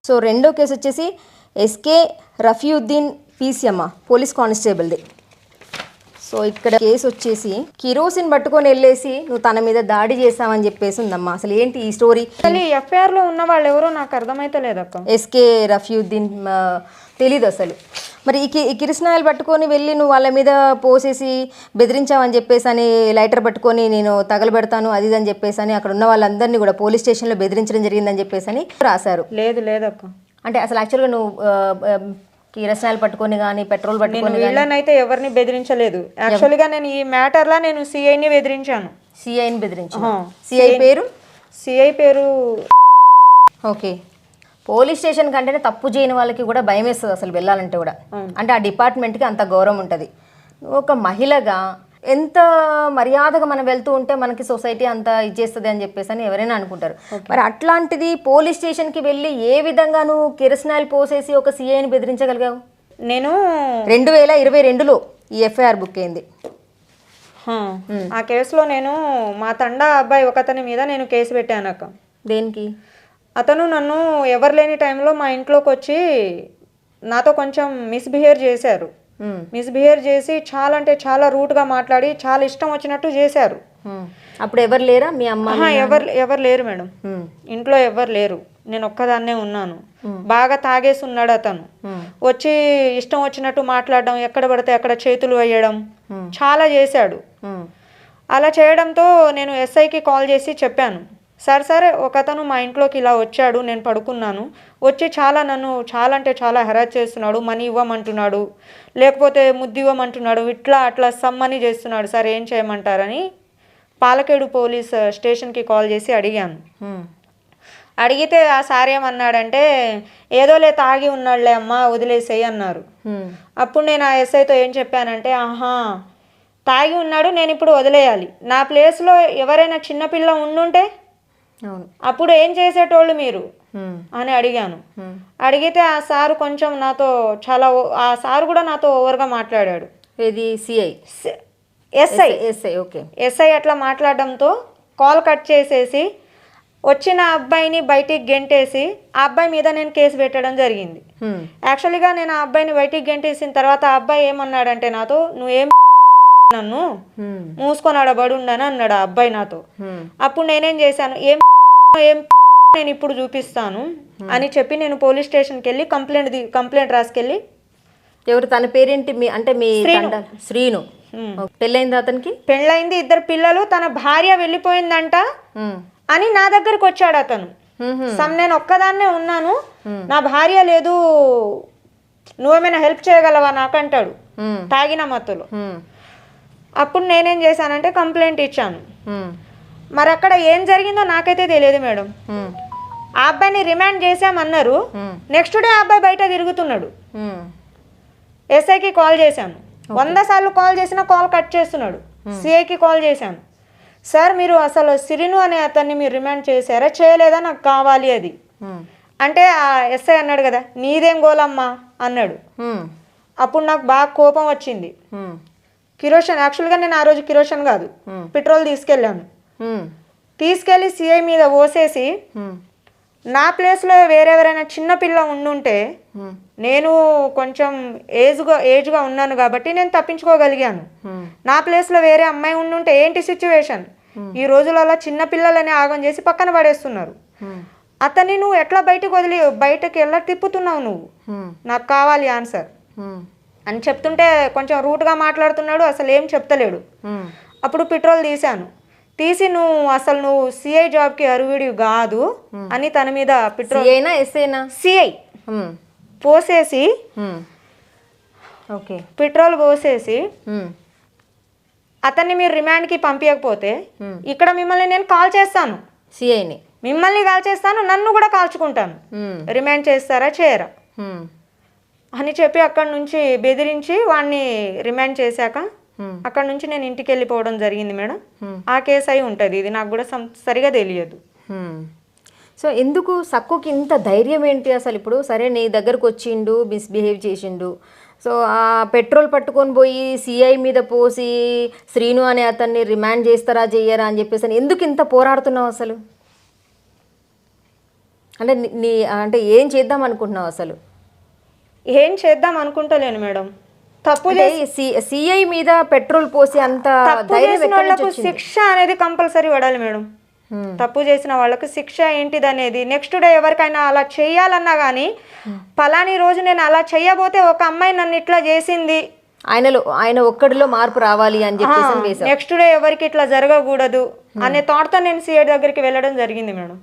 So రెండో case వచ్చేసి SK Rafiuddin PC అమ్మ, పోలీస్ కానిస్టేబుల్ది. సో ఇక్కడ కేసు వచ్చేసి కిరోసిన్ పట్టుకొని వెళ్ళేసి నువ్వు తన మీద దాడి చేసావని చెప్పేసి ఉందమ్మా. అసలు ఏంటి ఈ స్టోరీ? ఎఫ్ఐఆర్లో ఉన్న వాళ్ళు ఎవరో నాకు అర్థమైతే లేదక్క. ఎస్కే రఫీయుద్దీన్ తెలీదు అసలు. మరి ఈ కిరసనాయిలు పట్టుకొని వెళ్ళి నువ్వు వాళ్ళ మీద పోసేసి బెదిరించావని చెప్పేసి అని, లైటర్ పట్టుకొని నేను తగలబెడతాను అది అని చెప్పేసి అని అక్కడ ఉన్న వాళ్ళందరినీ కూడా పోలీస్ స్టేషన్లో బెదిరించడం జరిగిందని చెప్పేసి అని రాశారు. లేదక్క. అంటే అసలు యాక్చువల్గా నువ్వు కిరసనాయిలు పట్టుకొని కానీ పెట్రోల్ పట్టుకొని వీళ్ళనైతే ఎవరిని బెదిరించలేదు. యాక్చువల్గా నేను ఈ మ్యాటర్లా నేను సిఐని బెదిరించాను. సిఐని బెదిరించాను. సిఐ పేరు ఓకే. పోలీస్ స్టేషన్ కంటేనే తప్పు చేయని వాళ్ళకి కూడా భయం వేస్తుంది అసలు వెళ్ళాలంటే కూడా. అంటే ఆ డిపార్ట్మెంట్కి అంత గౌరవం ఉంటుంది. ఒక మహిళగా ఎంత మర్యాదగా మనం వెళ్తూ ఉంటే మనకి సొసైటీ అంత ఇచ్చేస్తుంది అని చెప్పేసి అని ఎవరైనా అనుకుంటారు. మరి అట్లాంటిది పోలీస్ స్టేషన్కి వెళ్ళి ఏ విధంగా నువ్వు కిరసనాయిలు పోసేసి ఒక సిఐని బెదిరించగలిగావు? నేను 2022లో ఈ ఎఫ్ఐఆర్ బుక్ అయింది. ఆ కేసులో నేను మా తండా అబ్బాయి ఒకతని మీద నేను కేసు పెట్టాను అక్క. దేనికి? అతను నన్ను ఎవరు లేని టైంలో మా ఇంట్లోకి వచ్చి నాతో కొంచెం మిస్బిహేవ్ చేశారు. మిస్బిహేవ్ చేసి చాలా అంటే చాలా రూట్గా మాట్లాడి చాలా ఇష్టం వచ్చినట్టు చేశారు. అప్పుడు ఎవరు లేరా? మీ అమ్మ? ఎవరు లేరు మేడం, ఇంట్లో ఎవరు లేరు, నేను ఒక్కదాన్నే ఉన్నాను. బాగా తాగేసి ఉన్నాడు అతను. వచ్చి ఇష్టం వచ్చినట్టు మాట్లాడడం, ఎక్కడ పడితే అక్కడ చేతులు వేయడం చాలా చేశాడు. అలా చేయడంతో నేను ఎస్ఐకి కాల్ చేసి చెప్పాను, సరే ఒకతను మా ఇంట్లోకి ఇలా వచ్చాడు, నేను పడుకున్నాను, వచ్చి నన్ను చాలా అంటే చాలా హెరాస్ చేస్తున్నాడు, మనీ ఇవ్వమంటున్నాడు, లేకపోతే ముద్దు ఇవ్వమంటున్నాడు, ఇట్లా అట్లా సమ్మని చేస్తున్నాడు, సార్ ఏం చేయమంటారని పాలకేడు పోలీస్ స్టేషన్కి కాల్ చేసి అడిగాను. అడిగితే ఆ సార్ ఏమన్నాడంటే, ఏదోలే తాగి ఉన్నాడులే అమ్మ వదిలేసేయి అన్నారు. అప్పుడు నేను ఆ ఎస్ఐతో ఏం చెప్పానంటే, తాగి ఉన్నాడు, నేను ఇప్పుడు వదిలేయాలి, నా ప్లేస్లో ఎవరైనా చిన్నపిల్ల ఉండుంటే అప్పుడు ఏం చేసేటోళ్ళు మీరు అని అడిగాను. అడిగితే ఆ సారు కొంచెం నాతో ఆ సారు కూడా నాతో ఓవర్గా మాట్లాడాడు. ఇది సిఐ ఎస్ఐ అట్లా మాట్లాడడంతో కాల్ కట్ చేసేసి వచ్చిన అబ్బాయిని బయటికి గెంటేసి ఆ అబ్బాయి మీద నేను కేసు పెట్టడం జరిగింది. యాక్చువల్గా నేను ఆ అబ్బాయిని బయటికి గెంటేసిన తర్వాత ఆ అబ్బాయి ఏమన్నాడంటే నాతో, నువ్వేం నన్ను మూసుకొని ఆడబడి ఉండని అన్నాడు ఆ అబ్బాయి నాతో. అప్పుడు నేనేం చేశాను, ఏం నేను ఇప్పుడు చూపిస్తాను అని చెప్పి నేను పోలీస్ స్టేషన్కి వెళ్ళి కంప్లైంట్ రాసుకెళ్ళి. ఎవరు? తన పేరేంటి? అంటే మీ శ్రీను. పెళ్ళైంది అతనికి? పెళ్ళైంది, 2 పిల్లలు, తన భార్య వెళ్ళిపోయిందంట అని నా దగ్గరకు వచ్చాడు అతను. నేను ఒక్కదాన్నే ఉన్నాను, నా భార్య లేదు, నువ్వేమైనా హెల్ప్ చేయగలవా నాకంటాడు తాగిన మత్తులో. అప్పుడు నేనేం చేశానంటే కంప్లైంట్ ఇచ్చాను. మరి అక్కడ ఏం జరిగిందో నాకైతే తెలియదు మేడం. ఆ అబ్బాయిని రిమాండ్ చేశామన్నారు, నెక్స్ట్ డే ఆ అబ్బాయి బయట తిరుగుతున్నాడు. ఎస్ఐకి కాల్ చేశాను, 100 సార్లు కాల్ చేసినా కాల్ కట్ చేస్తున్నాడు. సిఐకి కాల్ చేశాను, సార్ మీరు అసలు సిరిను అనే అతన్ని మీరు రిమాండ్ చేశారా చేయలేదా, నాకు కావాలి అది అంటే ఆ ఎస్ఐ అన్నాడు కదా, నీదేం గోలమ్మా అన్నాడు. అప్పుడు నాకు బాగా కోపం వచ్చింది. కిరోషన్, యాక్చువల్గా నేను ఆ రోజు కిరోషన్ కాదు పెట్రోల్ తీసుకెళ్ళి సిఐ మీద పోసేసి, నా ప్లేస్లో వేరెవరైనా చిన్నపిల్ల ఉండుంటే, నేను కొంచెం ఏజ్గా ఉన్నాను కాబట్టి నేను తప్పించుకోగలిగాను. నా ప్లేస్లో వేరే అమ్మాయి ఉండుంటే ఏంటి సిచ్యువేషన్? ఈ రోజులలో చిన్నపిల్లలని ఆగం చేసి పక్కన పడేస్తున్నారు. అతన్ని నువ్వు ఎట్లా బయటకు ఎలా తిప్పుతున్నావు నువ్వు, నాకు కావాలి ఆన్సర్ అని చెప్తుంటే కొంచెం రూట్గా మాట్లాడుతున్నాడు, అసలు ఏం చెప్తలేడు. అప్పుడు పెట్రోల్ తీసి నువ్వు సిఐ జాబ్కి అరువిడి కాదు అని తన మీద పెట్రోల్ సిఐ పోసేసి పెట్రోల్ పోసేసి, అతన్ని మీరు రిమాండ్కి పంపించకపోతే ఇక్కడ మిమ్మల్ని నేను కాల్ చేస్తాను, సిఐని మిమ్మల్ని కాల్ చేస్తాను, నన్ను కూడా కాల్చుకుంటాను, రిమాండ్ చేస్తారా చేయరా అని చెప్పి అక్కడ నుంచి బెదిరించి వాడిని రిమాండ్ చేశాక అక్కడ నుంచి నేను ఇంటికి వెళ్ళిపోవడం జరిగింది మేడం. ఆ కేసు అయి ఉంటుంది, ఇది నాకు కూడా సరిగా తెలియదు. సో ఎందుకు సక్కుకి ఇంత ధైర్యం ఏంటి అసలు? ఇప్పుడు సరే నీ దగ్గరకు వచ్చిండు, మిస్బిహేవ్ చేసిండు, సో ఆ పెట్రోల్ పట్టుకొని పోయి సిఐ మీద పోసి శ్రీను అనే అతన్ని రిమాండ్ చేస్తారా చెయ్యరా అని చెప్పేసి ఎందుకు ఇంత పోరాడుతున్నావు అసలు? అంటే నీ అంటే ఏం చేద్దాం అనుకుంటున్నావు అసలు? ఏం చేద్దాం అనుకుంటలేను మేడం. తప్పు సిఐ మీద పెట్రోల్ పోసి అంత ధైర్యం చేసిన వాళ్ళకు శిక్ష అనేది కంపల్సరీ పడాలి మేడం. తప్పు చేసిన వాళ్ళకు శిక్ష ఏంటిది అనేది నెక్స్ట్ డే ఎవరికైనా అలా చేయాలన్నా కానీ పలాని రోజు నేను అలా చేయబోతే ఒక అమ్మాయి నన్ను ఇట్లా చేసింది, ఆయన ఒక్కడిలో మార్పు రావాలి అని చెప్పేసి నెక్స్ట్ డే ఎవరికి ఇట్లా జరగకూడదు అనే థాట్తో నేను సిఐ దగ్గరికి వెళ్ళడం జరిగింది మేడం.